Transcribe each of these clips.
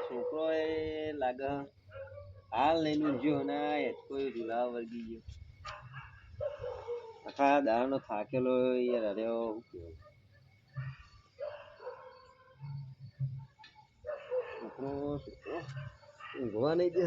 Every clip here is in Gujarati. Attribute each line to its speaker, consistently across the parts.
Speaker 1: છોકરો એ લાગે હાલ લઈને ઊંઘ્યો ને કોઈ ઝુલા વર્ગી ગયો આખા દાડાનો થાકેલો યાર અર્યો છોકરો છોકરો ઊંઘવા નહીં દે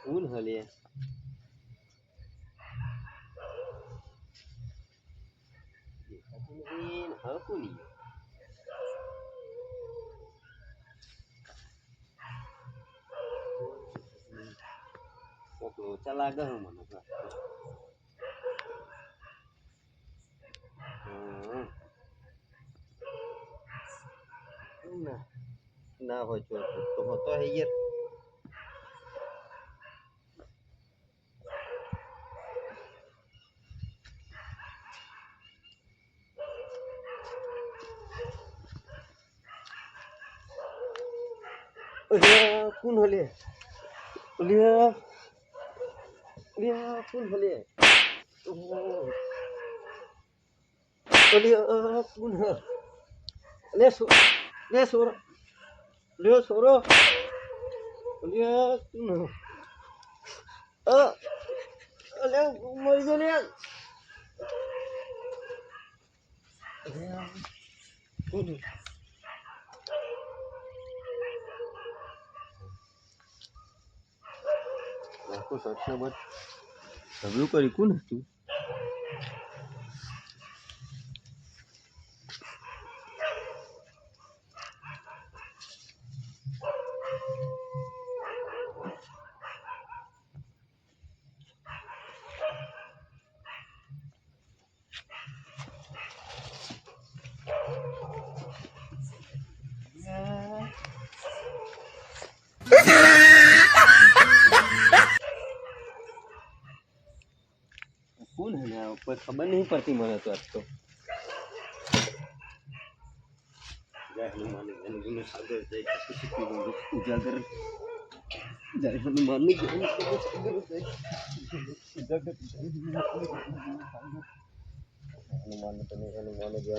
Speaker 1: કોણ હલે હા કોની લોચા લાગે હે મને ના ના હોય તો હોતો હે યાર કોણ હલે ઓલિયા ઓલિયા કોણ હલે ઓલિયા કોણ હે લે સોરો લ્યો સોરો ઓલિયા કોણ અલે મરી ગયો લે કોણ આખો સટના બટ સગળું કરી કોણ હતું કોણ હે ને ઉપર ખબર નહીં પડતી મને તો આજ તો જય હનુમાન એનું સાગર જય ઉજાગર જય હનુમાન ની સાગર જય ઉજાગર હનુમાન તમે હનુમાન જ્ઞાન તમે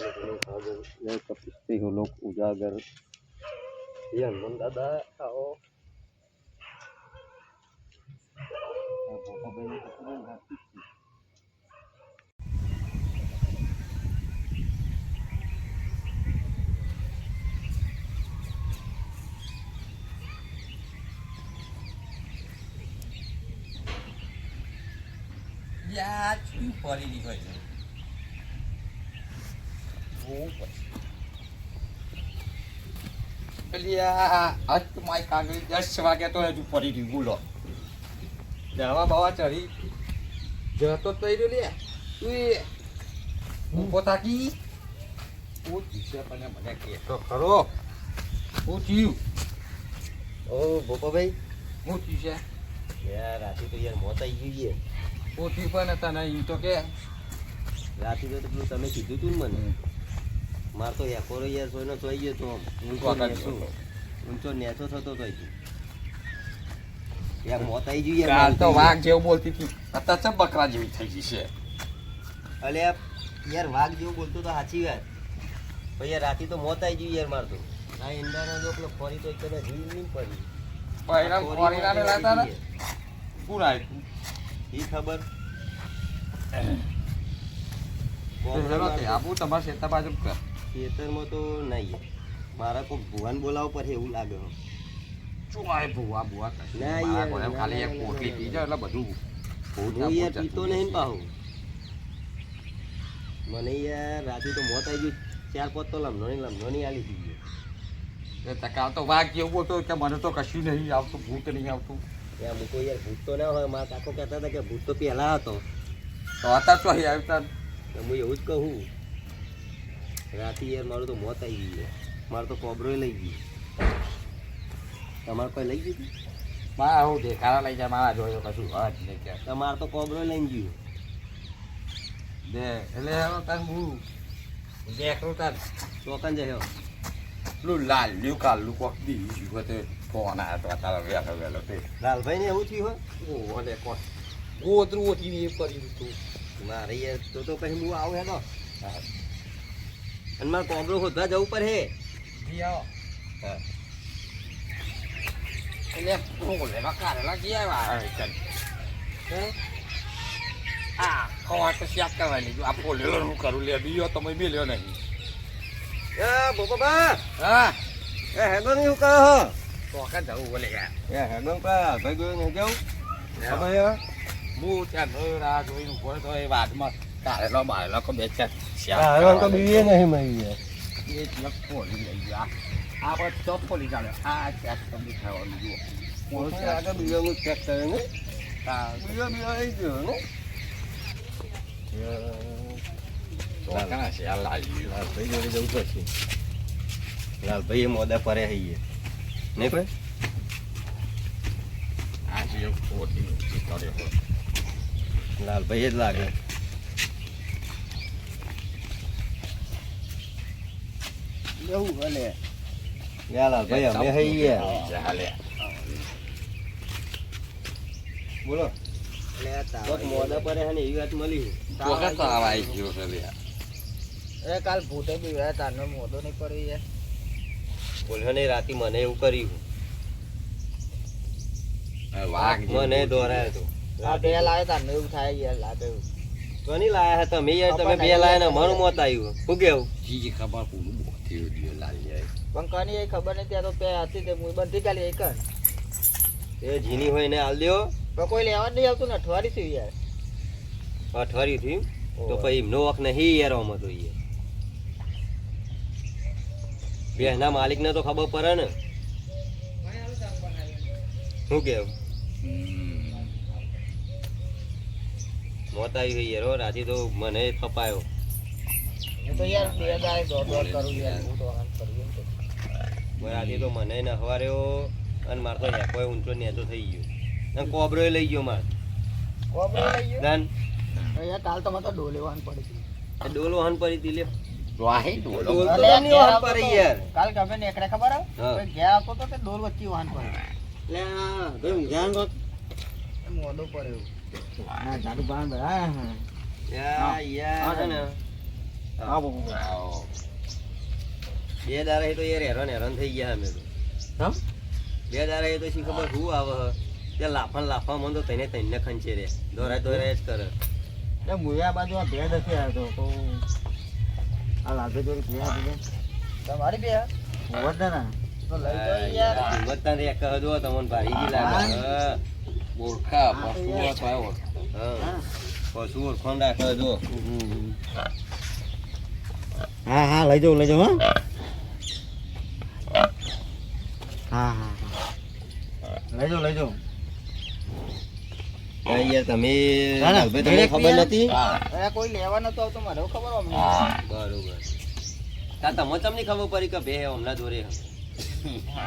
Speaker 1: સાગર જય કપિસ્તે હો લોક ઉજાગર ये हनुमान दादा आओ
Speaker 2: યા શું પડી ગઈ હોય છે પેલી આજ તો મારી કાંગળી 10 વાગ્યા તો હજુ પડી ગઈ બોલો દવા બવા ચડી જતો તો રહ્યો લે તું ઊભો થાકી હું જીસે પણ મને કહેતો ખરો હું થયું
Speaker 1: ઓ ભોપાભાઈ
Speaker 2: હું થયું છે
Speaker 1: યાર રાતે તો યાર મોત આવી ગઈ
Speaker 2: હું થયું પણ તને એમ તો કે
Speaker 1: રાતે તો પેલું તમે કીધું તું ને મને માર તો એકોરો યાર સોયનો સોઈ ગયો તો ઊંચો નેચો થતો તો યાર મોત આવી ગઈ
Speaker 2: કાલ તો વાઘ જેવું બોલતી હતી અત્યારે સબ બકરા જેવી થઈ ગઈ છે
Speaker 1: અલે યાર વાઘ જેવું બોલતો તો સાચી વાત પણ યાર રાતે તો મોત આવી ગઈ યાર માર તો આ ઈંડાનો જો પેલો ફરી તો કદાચ જીવ નહીં પડી
Speaker 2: પહેલા ફોરીનાને લાતા ને કોણ આવ્યું
Speaker 1: ઈ ખબર
Speaker 2: આબુ તમારા શેતા બાજુ
Speaker 1: ખેતરમાં તો નહીં મારા કોઈ ભુવાન બોલાવો પડે એવું લાગે
Speaker 2: શું આવે ભુવા ભુવા
Speaker 1: ના યાર
Speaker 2: ખાલી એક પોટલી પી જાય એટલે બધું
Speaker 1: હું યાર પીતો નહીં પાહું મને યાર રાતે તો મોત આવી ગયું 4-5 તો લમણોની આલી દીધી
Speaker 2: કાલ તો વાઘ જેવું બોલતો કે મને તો કશું નહીં આવતું ભૂત નહીં આવતું
Speaker 1: યાર હું તો યાર ભૂત તો ના હોય મારા કાકો કહેતા હતા કે ભૂત તો પહેલા હતો
Speaker 2: તો અત્યારે તો અહીં આવતા
Speaker 1: હું એવું જ કહું રાતે યાર મારું તો મોત આવી ગયું મારું તો કોબરો લઈ ગયું તમારે કોઈ લઈ ગયું
Speaker 2: મારા હું દેખાડા લઈ જાય મારા જોયો કશું વાત નહીં કે
Speaker 1: તમારે તો કોબરો લઈને ગયું
Speaker 2: દે એટલે હવે તાર હું દેખરું તાર
Speaker 1: ચોકન જયો
Speaker 2: પેલું લાલ્યું કાલ્યું કોક દી વખતે ફોન આવ્યો તો તારા વેલો વેલો તે
Speaker 1: લાલભાઈ ને એવું થયું હોય
Speaker 2: ઓ ઓલે કોણ ગોતરું ઓછી એ કરી દીધું
Speaker 1: મારે યાર તો પછી હું આવું હેડો અને મારે કોબરો શોધવા જવું પડે હે
Speaker 2: જી આવો
Speaker 1: હા
Speaker 2: એટલે ઓલે કારેલા જી આવ્યા ચાલ આ ખવા તો શેક કરવાની જો આ પોલેલો હું કરું લે બીજો તમે મેલ્યો નહીં
Speaker 1: એ બોબા
Speaker 2: હા
Speaker 1: એ હેડો ને હું કહો
Speaker 2: તો કા જવું બોલે યાર
Speaker 1: એ હેડો કા ભાઈ ગયો ને જાઉં
Speaker 2: હવે હું ત્યાં જોઈ રાહ જોઈને ઉભો તો એ વાતમાં કારેલો બારેલો કો બે ચાર
Speaker 1: હા તો બીએ નહીં મળી યાર
Speaker 2: એ લગ પોલી લઈ ગયા આ પર ચોપ પોલી ચાલે આ ચેક તમને ખાવાનું જુઓ
Speaker 1: પોતે આગળ બીજાનું ચેક કરે ને બીજો આવી ગયો ને
Speaker 2: તો કાં છે આ લાલ્યું
Speaker 1: લાલભાઈ જોડે જવું પડશે લાલભાઈ એ મોદા પરે હઈએ નહીં ભાઈ
Speaker 2: આ છે પોટી કર્યો
Speaker 1: લાલભાઈ જ લાગે એવું ભલે યા લાલભાઈ અમે હઈએ
Speaker 2: ચાલે
Speaker 1: બોલો કોક મોદા પરે હે ને એવી વાત મળી
Speaker 2: તો કા આવાઈ ગયો છે લે
Speaker 3: એ કાલ ભૂતે બી ગયા તારનો મોઢો નહીં પડી યાર
Speaker 1: બોલ્યો ને રાતી મને એવું કર્યું
Speaker 2: વાઘ
Speaker 1: મને દોરાયો તો
Speaker 3: આ બે લાવે તારને એવું થાય યાર લાગે એવું
Speaker 1: કોની લાયા હતા તમે યાર તમે બે લાયા ને મારું મોત આવ્યું શું કેવું
Speaker 2: જી ખબર પૂરું બોથી દિયો લાલ જાય
Speaker 3: પણ કની એ ખબર નહીં ત્યાં તો પે હતી તે મુઈ બધી ચાલી એક
Speaker 1: એ જીની હોય ને હાલ દ્યો
Speaker 3: પણ કોઈ લેવા જ નહીં આવતું ને અઠવાડિયું થયું યાર
Speaker 1: અઠવાડિયું થયું તો પછી એમનો વખ નહીં યાર આમાં તો યાર બેના માલિક ને તો ખબર પડે ને શું કેવું મોત આવી ગઈ યાર હો, રાતી તો મને થપાયો
Speaker 3: હું તો યાર બે દાડે દોડ કરું યાર હું તો આમ કરું એમ તો
Speaker 1: રાતી તો મને ને હવાર્યો અને માર તો હેકોય ઊંચો નેચો થઈ ગયો અને કોબરોય લઈ ગયો માર
Speaker 3: કોબરો લઈ ગયો
Speaker 1: દાન
Speaker 3: યાર કાલ તો મને તો ડોલેવાન પડી હતી
Speaker 1: એ ડોલો હન પરી તી લ્યો
Speaker 2: વાહી ડોલો
Speaker 1: ડોલ તો
Speaker 3: અલે
Speaker 1: નહીં
Speaker 3: ઘેર
Speaker 1: હન
Speaker 3: આવતો
Speaker 1: પરી
Speaker 3: તો.
Speaker 1: યાર
Speaker 3: કાલ ગમે ને એકડે ખબર આવે
Speaker 1: હા.
Speaker 3: કોઈ ઘેર આવતો તો તે ડોલ વચ્ચે વાહન પડે
Speaker 1: લે આ ભાઈ ઊંઘાન ગો
Speaker 3: એ મોઢો પડ્યો હા જાડુ બાણ હા હા
Speaker 1: યા યાર હે ને
Speaker 3: હા બહુ
Speaker 1: બે દારા તો યાર હેરાન થઈ ગયા અમે તો
Speaker 3: સમ
Speaker 1: બે દારા એ તો શી ખબર શું આવે હે તે લાફા મન તો તઈને તઈને ખંચે રે દોરાય જ કરે
Speaker 3: એ મુયા બાજુ આ ભેડ નથી આવતો તો આ લાગે તો ભેડ હતી તમારી બે હોત ના તો લઈ તો યાર
Speaker 1: કિંમત તાન રે કહો તમને ભારી ગઈ લાગે હા
Speaker 2: બોરખા પશુઓ પાયો
Speaker 1: હા પશુ ઓળખણ રાખો જો
Speaker 3: હા હા લઈ જાઓ હા હા લઈ જાઓ
Speaker 1: યાર તમે
Speaker 3: ના, ના,
Speaker 1: લાલભાઈ તમને ખબર નથી
Speaker 3: અરે કોઈ લેવા નતો આવતો મને એવું ખબર અમને
Speaker 1: બરોબર તા તમને તમને ખબર પડી કે બે હમણાં દોરે હે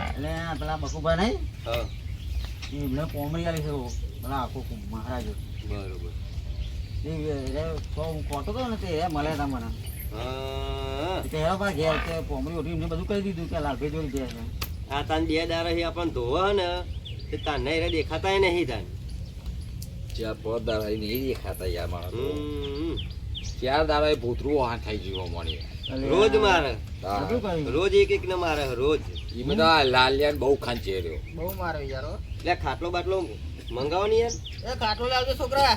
Speaker 3: એટલે આ પેલા બકુભા નહીં
Speaker 1: હા
Speaker 3: એમને કોમરી આલી છે પેલા આખો મહારાજ
Speaker 1: બરોબર
Speaker 3: એ ખોટો તો ને તે મળે તા મને
Speaker 1: હા
Speaker 3: તે હેરો પા ઘેર કે કોમરી ઓઢી એમને બધું કહી દીધું કે લાલભાઈ જોઈ ગયા છે
Speaker 1: આ તાન બે દારા હી આપણને ધોવા ને તે તાન નહીં દેખાતા નહીં તાન
Speaker 2: ચાર પાંચ દાડા નહીં દેખાતા યાર મારા તો
Speaker 1: હમ.
Speaker 2: ચાર દાડા ભૂતરું વાહન થઈ જીવો મળી
Speaker 1: રોજ મારે
Speaker 3: બધું કહ્યું
Speaker 1: રોજ એક ને મારે રોજ
Speaker 2: એ બધા લાલિયાન બહુ ખાંચે રહ્યો
Speaker 3: બહુ મારો યાર હો.
Speaker 1: લે ખાટલો બાટલો મંગાવવાની યાર
Speaker 3: એ કાટલો લાવજો છોકરા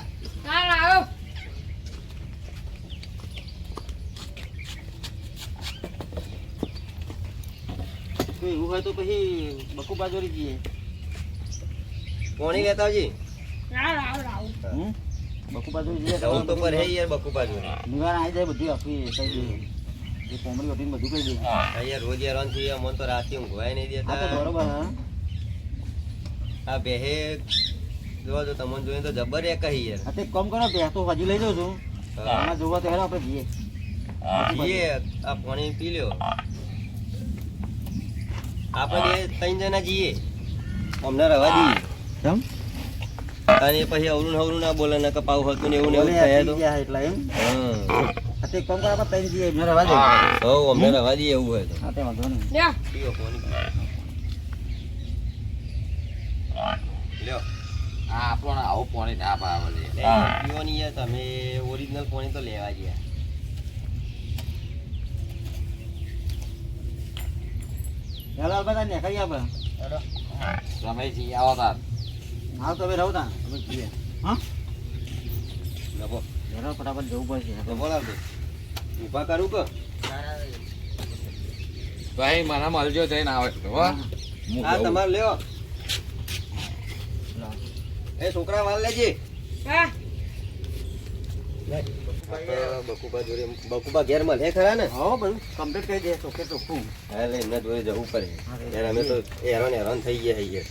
Speaker 1: તો એવું હોય તો પછી બકુ બાજોરી જઈએ કોણી લેતા આવજી
Speaker 3: બકુભા જોઈ જઈએ
Speaker 1: જવું તો પર હે યાર બકુ બાજોરી
Speaker 3: નિવારણ આવી જાય બધું આપી કહી દઈએ જે કોમરી ઓઢીને બધું કહી દઈએ
Speaker 1: આ યાર રોજ હેરાન થઈ ગયા મને તો રાતે ઊંઘવાય નહીં
Speaker 3: હા તો
Speaker 1: દેતા
Speaker 3: બરોબર હા
Speaker 1: આ બેહે જોવા જો તમને જોઈને તો જબર એ કહી યાર
Speaker 3: હા તો એક કામ કરો બે તો હજી લઈ જાઉં છું
Speaker 1: હા.
Speaker 3: આમાં જોવા તો હેરો આપણે જઈએ
Speaker 1: જઈએ આ પાણી પી લ્યો આપણે બે ત્રણ જણા જઈએ અમને રવા દઈએ.
Speaker 3: કેમ
Speaker 1: અને પછી અવરું હવરું ના બોલે ને કપાવ હતું ને એવું ને એવું
Speaker 3: બોલે
Speaker 1: થાય
Speaker 3: આ
Speaker 1: તો
Speaker 3: થઈ ગયા એટલે એમ
Speaker 1: હા
Speaker 3: આ તે કોમ કરવા તઈ દઈએ મેં રવા દે
Speaker 1: હવ અમને રવા દઈએ એવું હોય તો
Speaker 3: હા તે વાંધો નહીં
Speaker 1: પીવો પાણી. લ્યો
Speaker 2: આ આપણને આવું પાણી ના ભાવે લે.
Speaker 1: પીવો નહીં યાર તમે ઓરિજિનલ પાણી તો લેવા ગયા.
Speaker 3: ચાલો બધા ને કરી આપણે
Speaker 2: રમેશજી આવો તાર.
Speaker 3: હા તો હવે રહું તા હવે જઈએ હા
Speaker 1: લખો
Speaker 3: જરા ફટાફટ જવું પડશે
Speaker 1: તો બોલાવ દે ઊભા કરું કે
Speaker 2: ભાઈ મને મળજો જઈને આવે તો હો. હું
Speaker 1: હા
Speaker 2: જઉં.
Speaker 1: તમારે લ્યો એ છોકરા વાલ લેજે બકુબા જોડે બકુબા ઘેર મળે ખરા ને
Speaker 3: હો બધું કમ્પ્લીટ કરી દે ચોખ્ખે ચોખ્ખું
Speaker 1: હા એટલે એમના જોડે જવું પડે યાર અમે તો હેરાન થઈ ગયા છીએ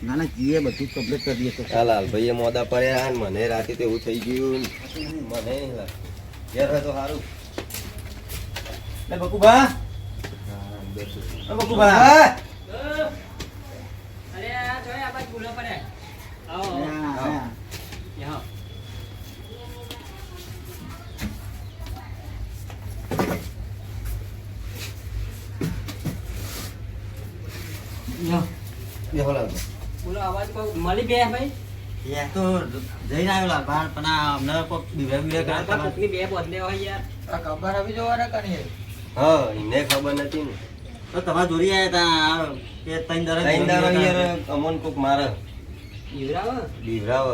Speaker 3: ના ના જીએ બધું કમ્પ્લીટ કરી દઈએ ચોખ્ખું.
Speaker 1: હાલ ભાઈએ મોદા પડ્યા ને મને રાતે તો એવું થઈ ગયું મને નહીં લાગે ઘેર હોય તો સારું
Speaker 3: એ બકુબા એ બકુબા
Speaker 1: હા.
Speaker 4: અરે આ જોય આ બાજુ ભૂલો પડે આવો
Speaker 3: હા.
Speaker 4: યહાં
Speaker 1: બેહો લાગો.
Speaker 4: બોલો અવાજ કોઈ મળી બે ભાઈ
Speaker 3: એ તો જઈને આવેલા બહાર પણ આ અમને કોક બીવે બીવે કરે
Speaker 4: આ કોકની બે બદલે હોય યાર
Speaker 2: આ ખબર આવી જોવાના કણી.
Speaker 1: હા એને ખબર નથી ને
Speaker 3: તો તમારા જોડી આવ્યા તા કે ત્રણ દરજ
Speaker 1: ત્રણ દાડો યાર અમોન કોક મારે
Speaker 4: ઈવરાવ
Speaker 1: બીવરાવ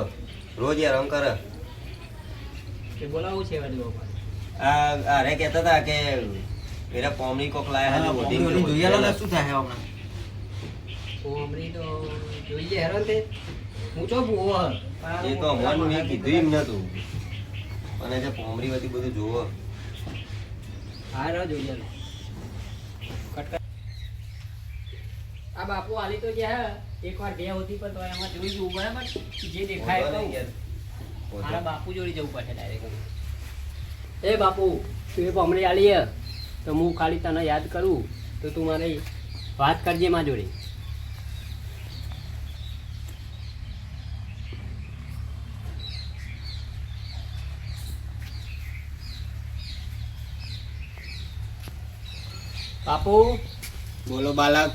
Speaker 1: રોજ હેરાન કરે
Speaker 4: કે બોલાવું છે વાડી ઉપર
Speaker 1: આ અરે કહેતા હતા કે પેલા પોમરી કોક લાયા હતા
Speaker 3: ઓડી જોઈએ લો શું થાય હમણાં
Speaker 4: કોમરી તો જોઈએ હેરાન તે હું ચો ભૂવો
Speaker 1: એ તો અમોન મેં કીધું એમ નતું અને જે પોમરી હતી બધું જોવો
Speaker 4: હા રો જોઈએ લો કટકા આ બાપુ આલી તો ગયા એકવાર બે હોતી પણ તો એમાં જોઈ જવું બરાબર જે દેખાય તો મારા બાપુ જોડી જવું પડશે ડાયરેક્ટ એ બાપુ તું એ હમણાં આલી હે તો હું ખાલી તને યાદ કરું તો તું મારી વાત કરજે માં જોડે बापू
Speaker 3: બોલો બાલક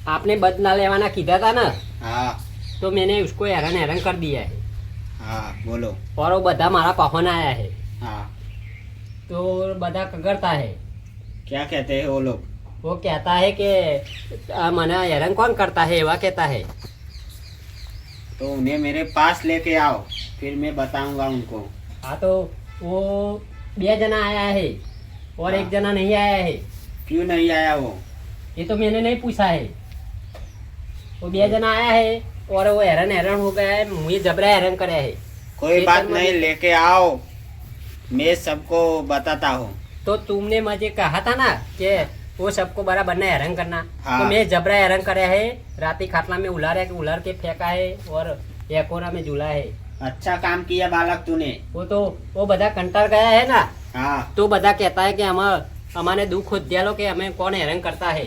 Speaker 4: आपने बदला लेवाना कीधा था ना
Speaker 3: હા
Speaker 4: तो मैंने उसको हैरान हैरान कर दिया है
Speaker 3: હા बोलो
Speaker 4: और वो बदा मारा पहुन आया है
Speaker 3: हाँ
Speaker 4: तो बदा कगरता है
Speaker 3: क्या कहते हैं वो लोग
Speaker 4: वो कहता है कि मना हैरान कौन करता है वह कहता है
Speaker 3: तो उन्हें मेरे पास लेके आओ फिर मैं बताऊंगा उनको
Speaker 4: हाँ तो वो बे जना आया है और एक जना नहीं आया है
Speaker 3: क्यों नहीं आया वो
Speaker 4: ये तो मैंने नहीं पूछा है वो बे जना आया है और वो हैरान हैरान हो गया है मुझे जबरा हैरान करे है
Speaker 3: कोई
Speaker 4: ये
Speaker 3: बात
Speaker 4: तो
Speaker 3: नहीं
Speaker 4: मुझे-
Speaker 3: लेके आओ मैं सबको बताता हूँ
Speaker 4: तो तुमने मुझे कहा था ना कि वो सबको बराबर ना हैरान करना
Speaker 3: हाँ।
Speaker 4: तो मैं जबरा हैरान करे है राती खाटला में उलार के फेंका है और एकोरा में झूला है
Speaker 3: अच्छा काम किया बालक तूने
Speaker 4: वो बधा कंटाळ गया है ना
Speaker 3: हाँ
Speaker 4: तो बधा कहता है कि हमारे दुख हो दिया लो कि हमें कौन हैरान करता है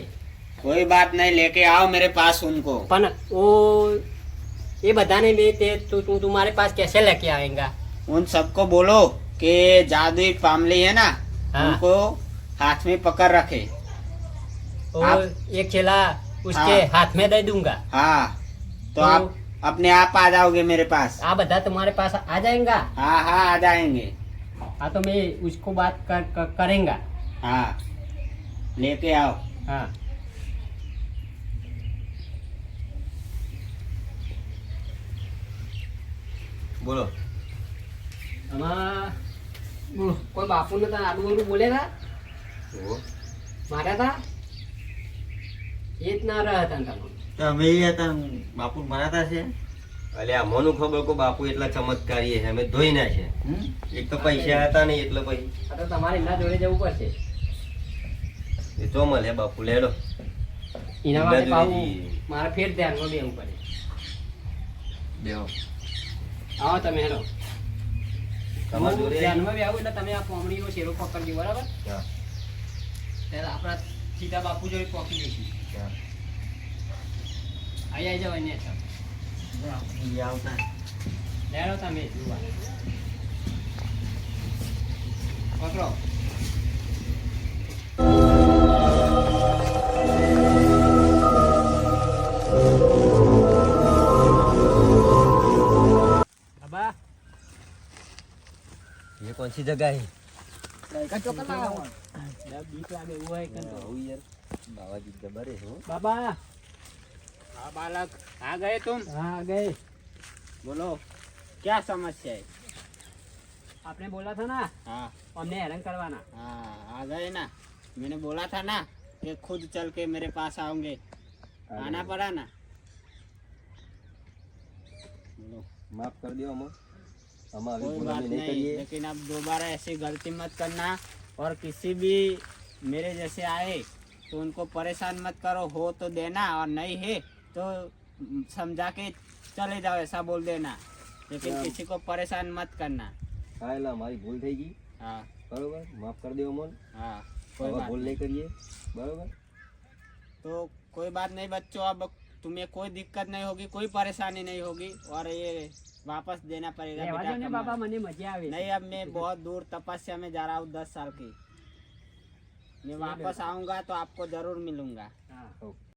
Speaker 3: कोई बात नहीं लेके आओ मेरे पास उनको
Speaker 4: पण वो ये बताने भी ते तू तुम्हारे पास कैसे लेके आएगा
Speaker 3: उन सबको बोलो कि जादुई पामली है ना
Speaker 4: हाँ।
Speaker 3: उनको हाथ में पकड़ रखे
Speaker 4: वो
Speaker 3: आप-
Speaker 4: एक खिला उसके
Speaker 3: हाँ।
Speaker 4: हाथ में दे दूंगा
Speaker 3: हाँ तो
Speaker 4: तो-
Speaker 3: आप अपने आप आ जाओगे मेरे पास
Speaker 4: आ बधा तुम्हारे पास आ जाएगा
Speaker 3: हाँ हाँ आ जाएंगे
Speaker 4: हाँ तो मैं उसको बात करेंगा
Speaker 3: हाँ लेके आओ
Speaker 4: हाँ
Speaker 1: બોલો
Speaker 4: આમાં કોઈ બાપુને તો આડું ઓડું બોલે હતા
Speaker 1: જુઓ.
Speaker 4: માર્યા હતા એ જ ના રહ્યા હતા તમે
Speaker 3: તમે બાપુ મરાતા છે
Speaker 1: અલે આ મોનું ખબર કો બાપુ એટલા ચમત્કારી છે અમે ધોઈ ના છે એક તો પૈસા હતા નહીં એટલે પછી
Speaker 4: આ તો તમારે એના જોડે જવું પડશે
Speaker 1: એ જો મળે બાપુ લેડો
Speaker 4: એના
Speaker 1: એના
Speaker 4: માટે
Speaker 1: જોડે
Speaker 4: પાવું
Speaker 1: જઈએ.
Speaker 4: મારે ફેર ધ્યાનમાં બેવું પડે
Speaker 1: બેહો
Speaker 4: આવો તમે હેલો
Speaker 1: તમારા જોડે
Speaker 4: ધ્યાનમાં બી આવું એટલે તમે આ કોમડીનો શેરો પકડજો બરાબર
Speaker 1: હા,
Speaker 4: ત્યારે આપણા સીધા બાપુ જોડે પહોંચી જઈશું
Speaker 1: હા.
Speaker 4: આઈ જાવ એને તો
Speaker 3: ઈ આવતા
Speaker 4: લેરો તમે જોવા પકડો બાબા
Speaker 1: ये कौन सी जगह है
Speaker 4: બીક લાગે એવું હોય કે
Speaker 1: ओ यार बाबाजी जबर है हो
Speaker 4: बाबा
Speaker 3: हाँ बालक आ गए तुम
Speaker 4: हाँ आ गए
Speaker 3: बोलो क्या समस्या है
Speaker 4: आपने बोला था ना
Speaker 3: हाँ
Speaker 4: हमने हैरान करवाना
Speaker 3: हाँ आ गए ना मैंने बोला था ना कि खुद चल के मेरे पास आओगे आना पड़ा ना बोलो
Speaker 1: माफ कर दियो हम अभी
Speaker 3: कोई
Speaker 1: गुलामी
Speaker 3: बात
Speaker 1: नहीं
Speaker 3: नहीं
Speaker 1: करिए
Speaker 3: लेकिन अब दोबारा ऐसी गलती मत करना और किसी भी मेरे जैसे आए तो उनको परेशान मत करो हो तो देना और नहीं है तो समझा के चले जाओ ऐसा बोल देना लेकिन
Speaker 1: हाँ।
Speaker 3: किसी को परेशान मत करना
Speaker 1: हाँ एला हमारी भूल થઈ ગઈ
Speaker 3: हाँ
Speaker 1: बरोबर माफ कर दियो अमोल
Speaker 3: हाँ कोई
Speaker 1: अब
Speaker 3: बात
Speaker 1: भूल
Speaker 3: नहीं
Speaker 1: नहीं करिए बरोबर
Speaker 3: तो कोई बात नहीं बच्चों अब तुम्हें कोई दिक्कत नहीं होगी कोई परेशानी नहीं होगी और ये वापस देना पड़ेगा
Speaker 4: રહેવા
Speaker 3: बेटा
Speaker 4: દો ને
Speaker 3: का
Speaker 4: બાબા
Speaker 3: माल।
Speaker 4: મને મજા આવે છે.
Speaker 3: नहीं अब मैं बहुत दूर तपस्या में जा रहा हूँ 10 साल की मैं वापस आऊंगा तो आपको जरूर मिलूंगा
Speaker 4: હા
Speaker 1: ओके